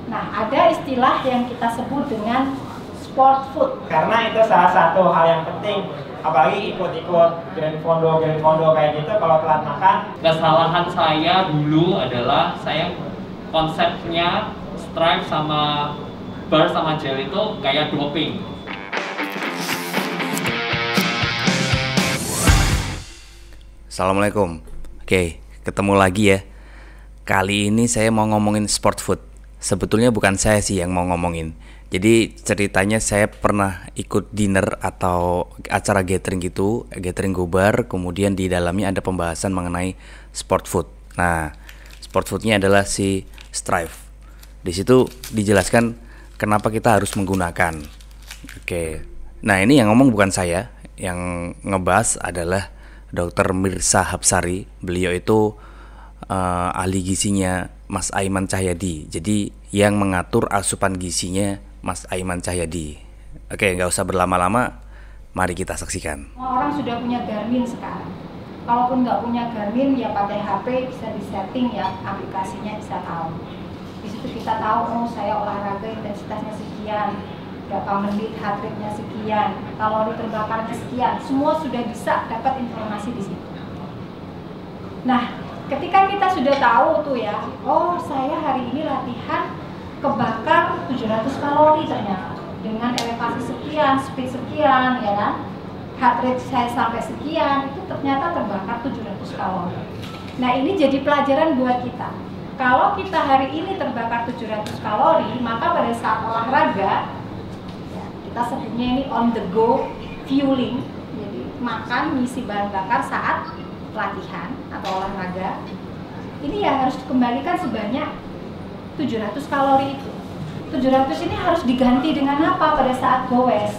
Nah, ada istilah yang kita sebut dengan sport food. Karena itu salah satu hal yang penting, apalagi ikut-ikut grand fondo kayak gitu, kalau telat makan. Kesalahan saya dulu adalah saya konsepnya Strive sama bar sama gel itu kayak doping. Assalamualaikum. Oke, ketemu lagi ya. Kali ini saya mau ngomongin sport food. Sebetulnya bukan saya sih yang mau ngomongin. Jadi ceritanya saya pernah ikut dinner atau acara gathering gitu, gathering gobar, kemudian di dalamnya ada pembahasan mengenai sport food. Nah, sport foodnya adalah si Strive. Di situ dijelaskan kenapa kita harus menggunakan. Oke. Nah, ini yang ngomong bukan saya, yang ngebahas adalah Dr. Mirza Hapsari. Beliau itu ahli gizinya Mas Aiman Cahyadi. Jadi yang mengatur asupan gizinya Mas Aiman Cahyadi. Oke, nggak usah berlama-lama, mari kita saksikan. Orang sudah punya Garmin sekarang. Kalaupun nggak punya Garmin, ya pakai HP bisa disetting ya, aplikasinya bisa tahu. Di situ kita tahu, oh saya olahraga intensitasnya sekian, berapa menit heart rate-nya sekian, kalori terbakarnya sekian, semua sudah bisa dapat informasi di situ. Nah, ketika kita sudah tahu tuh ya, oh saya hari ini latihan kebakar 700 kalori ternyata dengan elevasi sekian, speed sekian, ya kan, heart rate saya sampai sekian, itu ternyata terbakar 700 kalori. Nah, ini jadi pelajaran buat kita. Kalau kita hari ini terbakar 700 kalori, maka pada saat olahraga ya, kita sebutnya ini on the go fueling, jadi makan ngisi bahan bakar saat latihan atau olahraga. Ini ya harus dikembalikan sebanyak 700 kalori itu. 700 ini harus diganti dengan apa pada saat goes?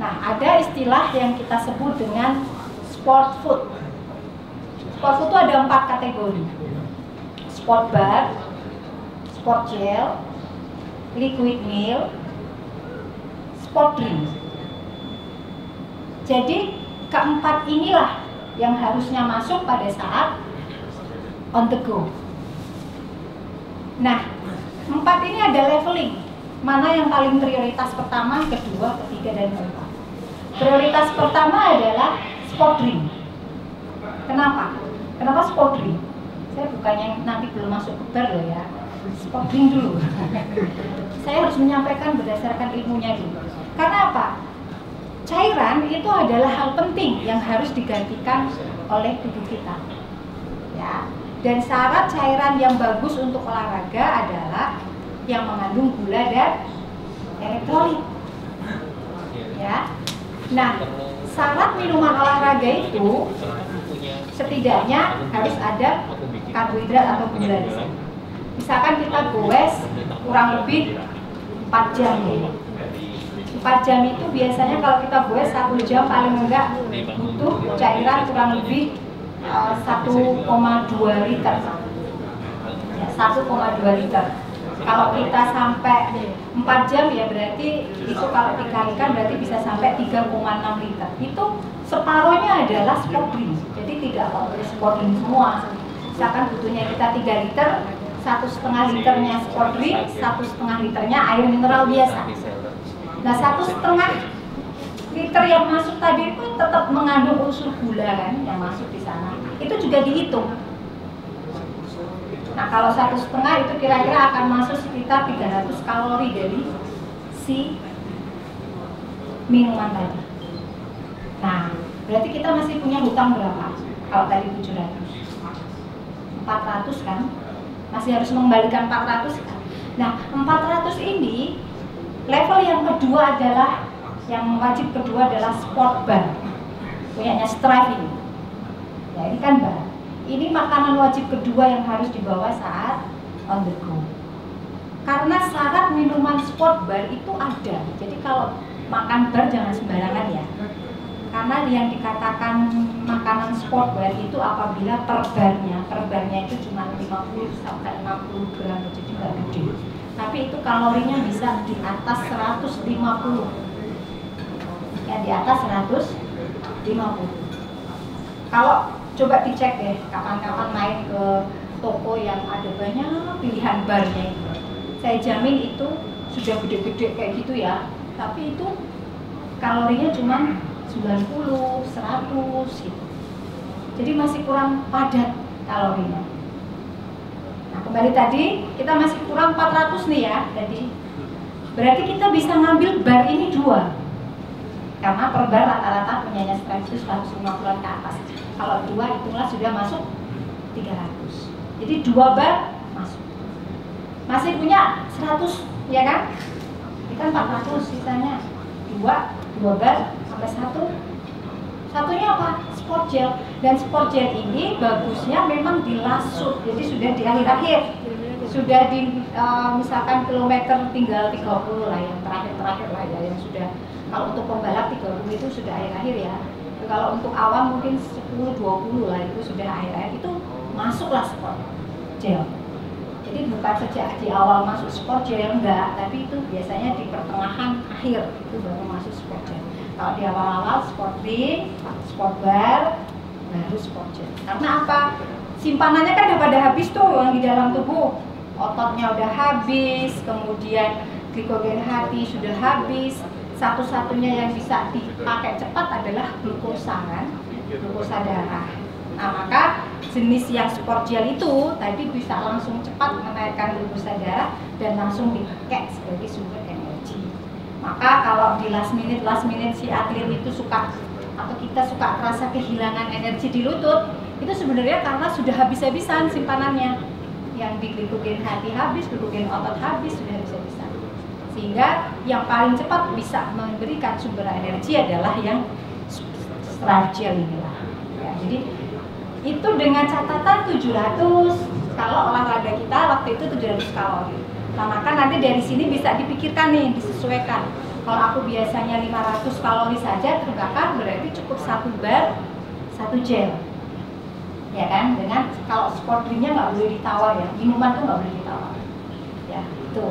Nah, ada istilah yang kita sebut dengan sport food. Sport food itu ada 4 kategori. Sport bar, sport gel, liquid meal, sport drink. Jadi keempat inilah yang harusnya masuk pada saat on the go. Nah, 4 ini ada leveling. Mana yang paling prioritas pertama, kedua, ketiga, dan keempat. Prioritas pertama adalah sport drink. Kenapa? Kenapa sport drink? Saya bukannya nanti belum masuk ke bar loh ya. Sport drink dulu. Saya harus menyampaikan berdasarkan ilmunya dulu. Karena apa? Cairan itu adalah hal penting yang harus digantikan oleh tubuh kita. Ya. Dan syarat cairan yang bagus untuk olahraga adalah yang mengandung gula dan elektrolit. Ya. Nah, syarat minuman olahraga itu setidaknya harus ada karbohidrat atau gula di sana. Misalkan kita goes kurang lebih 4 jam ya. 4 jam itu biasanya kalau kita goes 1 jam paling enggak butuh cairan kurang lebih 1,2 liter ya, 1,2 liter. Kalau kita sampai 4 jam ya berarti itu kalau dikalikan berarti bisa sampai 3,6 liter. Itu separohnya adalah sport drink. Jadi tidak boleh sport drink semua. Misalkan butuhnya kita 3 liter, 1,5 liternya sport drink, 1,5 liternya air mineral biasa. Nah, 1,5 liter yang masuk tadi itu tetap mengandung unsur gula kan yang masuk di sana. Itu juga dihitung. Nah, kalau 1,5 itu kira-kira akan masuk sekitar 300 kalori dari si minuman tadi. Nah, berarti kita masih punya hutang berapa? Kalau tadi 700. 400 kan? Masih harus mengembalikan 400 kan? Nah, 400 ini level yang kedua adalah yang wajib kedua adalah sport bar, punyanya Strive ini. Ya, ini kan bar. Ini makanan wajib kedua yang harus dibawa saat on the go. Karena syarat minuman sport bar itu ada. Jadi kalau makan bar jangan sembarangan ya. Karena yang dikatakan makanan sport bar itu apabila per barnya itu cuma 50 sampai 60 gram, jadi nggak gede. Tapi itu kalorinya bisa di atas 150. Ya, di atas 150. Kalau coba dicek deh kapan-kapan main ke toko yang ada banyak pilihan barnya itu. saya jamin itu sudah gede-gede kayak gitu ya, tapi itu kalorinya cuma 90, 100 gitu. Jadi masih kurang padat kalorinya. Nah, kembali tadi kita masih kurang 400 nih ya. Jadi berarti kita bisa ngambil bar ini 2. Karena per bar rata-rata punyanya stripe itu 150-an ke atas. Kalau 2 itulah sudah masuk 300. Jadi 2 bar masuk. Masih punya 100 ya kan? Ini kan 400 sisanya. 2 bar sampai 1. Satunya apa? Sport gel. Dan sport gel ini bagusnya memang dilasut. Jadi sudah di akhir-akhir. Sudah di misalkan kilometer tinggal 30 lah, yang terakhir-terakhir lah ya, yang sudah, kalau untuk pembalap 30 itu sudah akhir-akhir ya. Kalau untuk awam mungkin 10-20 lah, itu sudah akhir-akhir, itu masuklah sport gel. Jadi bukan sejak di awal masuk sport gel, enggak, tapi itu biasanya di pertengahan akhir itu baru masuk sport gel. Kalau di awal-awal sport drink, sport bar, baru sport gel. Karena apa? Simpanannya kan udah pada habis tuh yang di dalam tubuh. Ototnya udah habis, kemudian glikogen hati sudah habis. Satu-satunya yang bisa dipakai cepat adalah glukosa kan, glukosa darah. Nah, maka jenis yang sport gel itu tadi bisa langsung cepat menaikkan glukosa darah dan langsung dipakai sebagai sumber energi. Maka kalau di last minute si atlet itu suka, atau kita suka merasa kehilangan energi di lutut, itu sebenarnya karena sudah habis-habisan simpanannya. Yang di glikogen hati habis, glikogen otot habis, sudah habis-habisan. Sehingga yang paling cepat bisa memberikan sumber energi adalah yang stripe gel inilah. Ya, jadi itu dengan catatan 700, kalau olahraga kita waktu itu 700 kalori. Nah, maka nanti dari sini bisa dipikirkan nih, disesuaikan. Kalau aku biasanya 500 kalori saja terbakar, berarti cukup 1 bar, 1 gel. Ya kan, dengan kalau sport drinknya nggak boleh ditawar ya, minuman tuh nggak boleh ditawar. Ya, itu.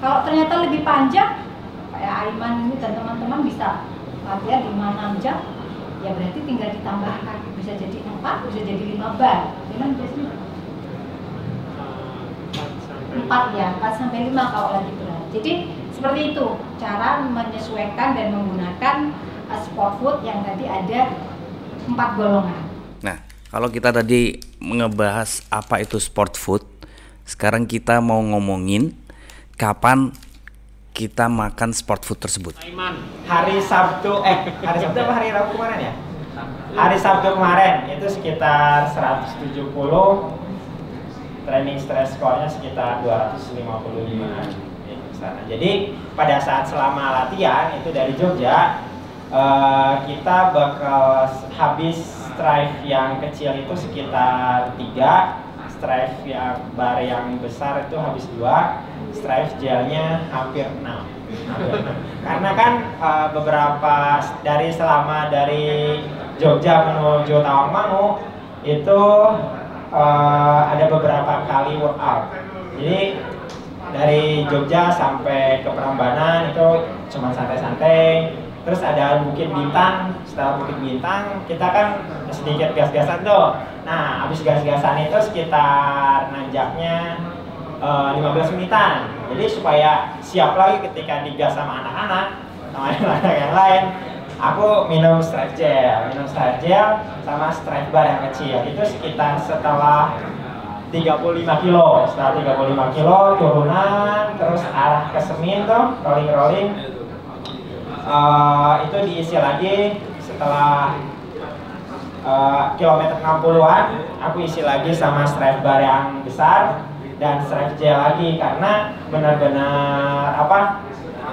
Kalau ternyata lebih panjang, kayak Aiman ini dan teman-teman bisa latihan 5-6 jam, ya berarti tinggal ditambahkan, bisa jadi 4, bisa jadi 5 bar. Aiman biasanya 4 ya, 4 sampai 5 kalau lagi berat. Jadi seperti itu cara menyesuaikan dan menggunakan sport food yang tadi ada 4 golongan. Nah, kalau kita tadi ngebahas apa itu sport food, sekarang kita mau ngomongin kapan kita makan sport food tersebut. Hari Sabtu apa hari Rabu kemarin ya? Hari Sabtu kemarin itu sekitar 170, training stress score-nya sekitar 255 di sana. Jadi pada saat selama latihan itu dari Jogja, kita bakal habis strive yang kecil itu sekitar 3, strive yang bar yang besar itu habis 2, strive gelnya hampir 6. Karena kan beberapa selama dari Jogja menuju Tawangmangu itu ada beberapa kali workout. Jadi dari Jogja sampai ke Prambanan itu cuma santai-santai. Terus ada Bukit Bintang, setelah Bukit Bintang kita kan sedikit gas-gasan tuh. Nah, habis gas-gasan itu sekitar nanjaknya 15 menitan. Jadi supaya siap lagi ketika digas sama anak-anak, sama anak-anak yang lain, aku minum stripe gel sama stripe bar yang kecil. Itu sekitar setelah 35 kilo. Setelah 35 kilo turunan, terus arah ke Semin tuh, rolling-rolling. Itu diisi lagi setelah kilometer 60-an, aku isi lagi sama stripe bar yang besar dan stripe gel lagi, karena benar-benar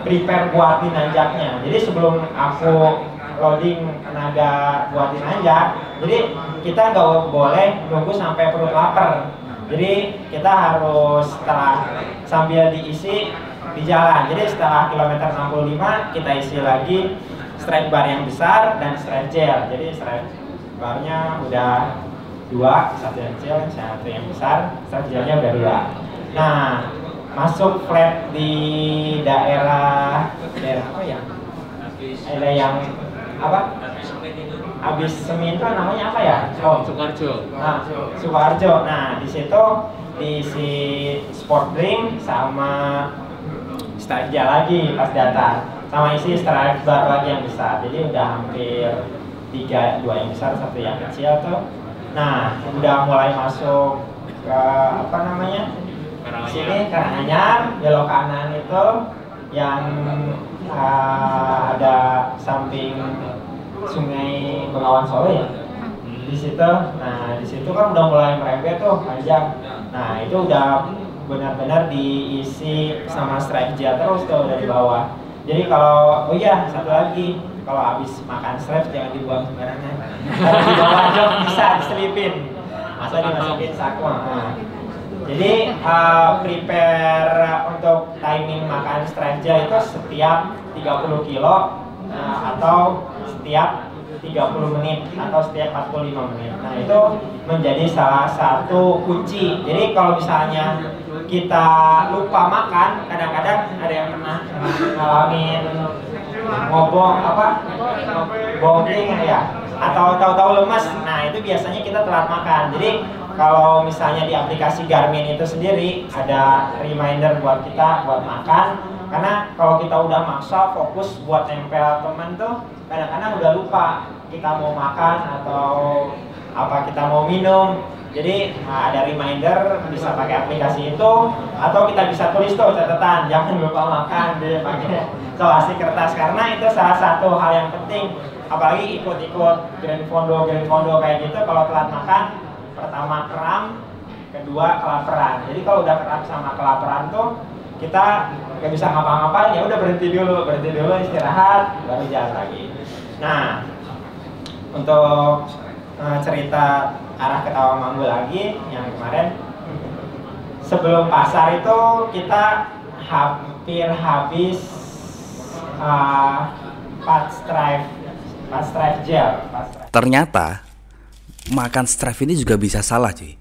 prepare buat nanjaknya. Jadi sebelum aku loading tenaga buat nanjak, jadi kita nggak boleh nunggu sampai perut lapar. Jadi kita harus sambil diisi di jalan. Jadi setelah kilometer 65 kita isi lagi stripe bar yang besar dan stripe gel. Jadi stripe barnya udah 2, satu yang kecil, satu yang besar, stripe gelnya udah 2. Nah, masuk flat di daerah apa ya? Ada yang apa? Habis Semin itu namanya apa ya? Sukoharjo. Nah, Sukoharjo. Nah, di situ diisi sport drink sama stripe gel lagi pas datang, sama isi stripe bar lagi yang besar. Jadi udah hampir 3, 2 yang besar, 1 yang kecil tuh. Nah, udah mulai masuk ke apa namanya? Sini Karanganyar, belok kanan itu yang ada samping Sungai Bengawan Solo ya. Di situ, nah di situ kan udah mulai merembet tuh panjang. Nah itu udah benar-benar diisi sama stripe gel terus tuh dari bawah. Jadi kalau, oh iya satu lagi, kalau habis makan stripe jangan dibuang sembarangan. Kalau di bawah jok bisa diselipin, masa dimasukin saku. Nah. Jadi prepare untuk timing makan stripe gel itu setiap 30 kilo atau setiap 30 menit atau setiap 45 menit. Nah itu menjadi salah satu kunci. Jadi kalau misalnya kita lupa makan, kadang-kadang ada yang pernah ngalamin ngobong apa? Bongking ya, atau tahu-tahu lemes. Nah itu biasanya kita telat makan. Jadi kalau misalnya di aplikasi Garmin itu sendiri ada reminder buat kita buat makan. Karena kalau kita udah maksa fokus buat nempel temen tuh, kadang-kadang udah lupa kita mau makan atau apa kita mau minum. Jadi ada reminder, bisa pakai aplikasi itu, atau kita bisa tulis tuh catatan, jangan lupa makan deh pakai selasi kertas, karena itu salah satu hal yang penting. Apalagi ikut-ikut Grand Fondo kayak gitu, kalau telat makan, pertama kram, kedua kelaparan. Jadi kalau udah kram sama kelaparan tuh kita nggak bisa ngapa-ngapain, ya udah berhenti dulu istirahat, baru jalan lagi. Nah, untuk cerita arah ke Tawangmangu lagi yang kemarin, sebelum pasar itu kita hampir habis 4 stripe gel. Ternyata makan stripe ini juga bisa salah, cuy.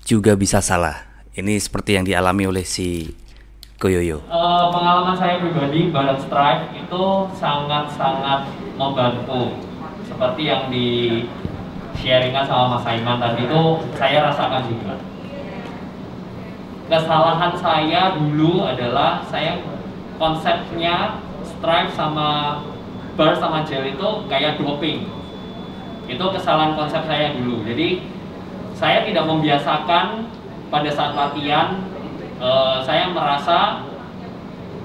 Juga bisa salah. Ini seperti yang dialami oleh si Koyoyo. Pengalaman saya pribadi, balance stripe itu sangat-sangat membantu. Seperti yang di sharingan sama Mas Aiman tadi itu saya rasakan juga. Kesalahan saya dulu adalah saya konsepnya stripe sama bar sama gel itu kayak doping. Itu kesalahan konsep saya dulu. Jadi saya tidak membiasakan pada saat latihan. Saya merasa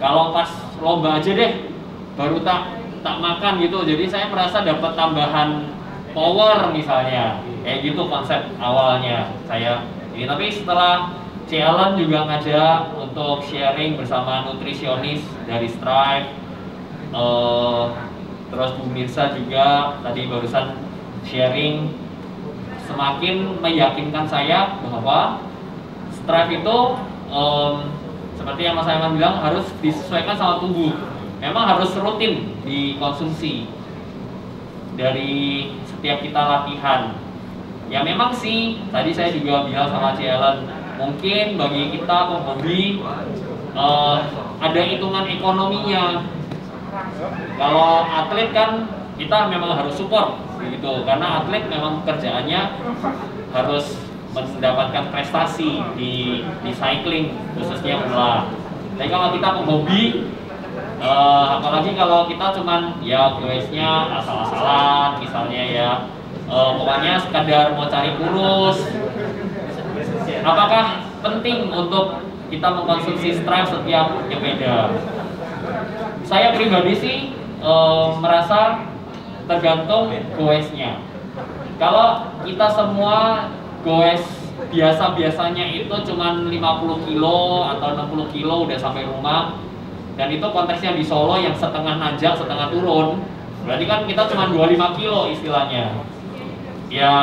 kalau pas lomba aja deh baru tak makan gitu. Jadi saya merasa dapat tambahan power misalnya, kayak gitu konsep awalnya saya ini. Tapi setelah Cialan juga ngajak untuk sharing bersama nutrisionis dari Stripe, terus Bu Mirsa juga tadi barusan sharing, semakin meyakinkan saya bahwa Stripe itu seperti yang Mas Aiman bilang harus disesuaikan sama tubuh. Memang harus rutin dikonsumsi dari setiap kita latihan. Ya memang sih, tadi saya juga bilang sama Cialan, mungkin bagi kita pemhobi ada hitungan ekonominya. Kalau atlet kan kita memang harus support gitu, karena atlet memang kerjaannya harus mendapatkan prestasi di cycling khususnya bola. Tapi kalau kita pemhobi, apalagi kalau kita cuman ya goesnya asal-asalan misalnya ya, pokoknya sekadar mau cari kurus, apakah penting untuk kita mengkonsumsi Stripe setiap nyepeda? Saya pribadi sih merasa tergantung goesnya. Kalau kita semua goes biasa-biasanya itu cuman 50 kilo atau 60 kilo udah sampai rumah, dan itu konteksnya di Solo yang setengah nanjak setengah turun, berarti kan kita cuma 25 kilo istilahnya ya.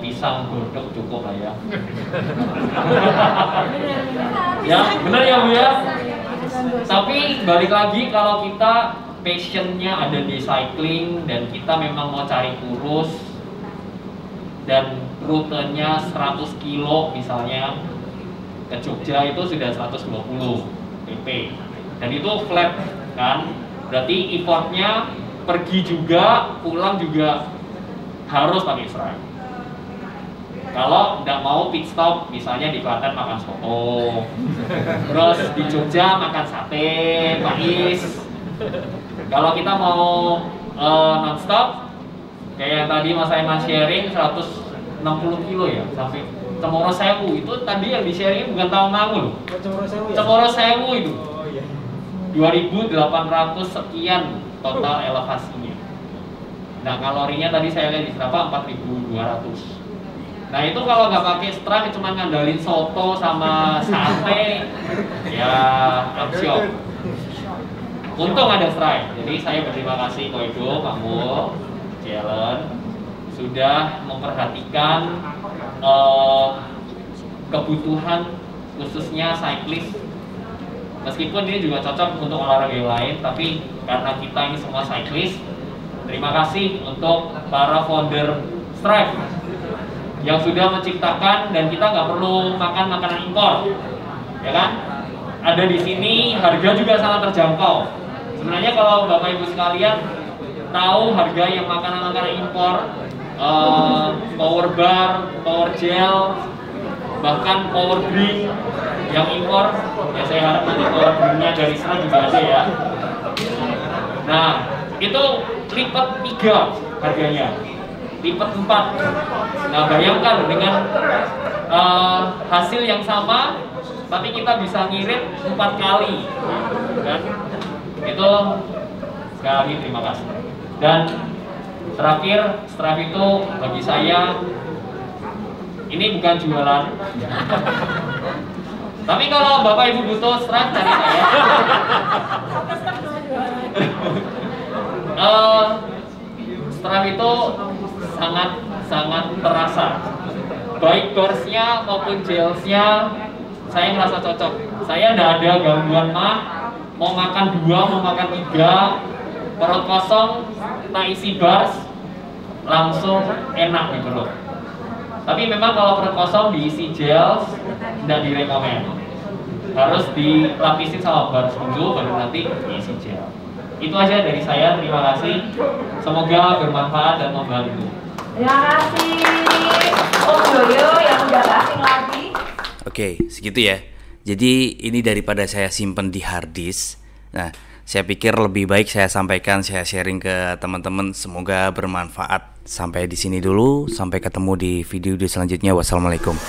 Pisang godok cukup lah ya. Ya benar ya Bu ya. Tapi balik lagi, kalau kita passionnya ada di cycling dan kita memang mau cari kurus dan rutenya 100 kilo misalnya, ke Jogja itu sudah 120 pp dan itu flat kan, berarti effortnya pergi juga pulang juga harus pakai Stripe. Kalau nggak mau pit stop, misalnya di Klaten makan soto, terus di Jogja makan sate, pais. Kalau kita mau non-stop, kayak tadi Mas Aiman sharing 160 kilo ya, sampai Cemoro Sewu. Itu tadi yang di-sharing bukan Tawangmangu loh. Cemoro Sewu itu. 2.800 sekian total elevasinya. Nah, kalorinya tadi saya lihat di berapa? 4.200. Nah, itu kalau nggak pakai Strive cuma ngandalin soto sama sate, ya absyok. Untung ada Strive. Jadi saya berterima kasih Koido, Pak Mul, Jelen sudah memperhatikan kebutuhan khususnya cyclist. Meskipun ini juga cocok untuk olahraga yang lain, tapi karena kita ini semua cyclist, terima kasih untuk para founder Strive yang sudah menciptakan, dan kita nggak perlu makan makanan impor, ya kan? Ada di sini, harga juga sangat terjangkau. Sebenarnya kalau Bapak Ibu sekalian tahu harga yang makanan-makanan impor, power bar, power gel, bahkan power drink yang impor, ya saya harap nanti power drinknya dari sana juga ada ya. Nah, itu lipat 3 harganya, lipat 4. Nah, bayangkan dengan hasil yang sama, tapi kita bisa ngirit 4 kali, kan? Itu sekali lagi terima kasih. Dan terakhir, Strive itu bagi saya ini bukan jualan. Tapi kalau Bapak Ibu butuh Strive dari saya. Strive itu sangat terasa, baik barsnya maupun gelsnya. Saya merasa cocok. Saya tidak ada gangguan mau makan 2, mau makan 3, perut kosong, tak isi bars, langsung enak gitu loh. Tapi memang kalau perut kosong diisi gels, tidak direkomend. Harus dilapisin sama bars dulu, baru nanti diisi gel. Itu aja dari saya, terima kasih. Semoga bermanfaat dan membantu. Terima kasih Om Joyo yang udah asing lagi. Oke, segitu ya. Jadi ini daripada saya simpen di hard disk. Nah, saya pikir lebih baik saya sampaikan, saya sharing ke teman-teman. Semoga bermanfaat. Sampai di sini dulu. Sampai ketemu di video selanjutnya. Wassalamualaikum.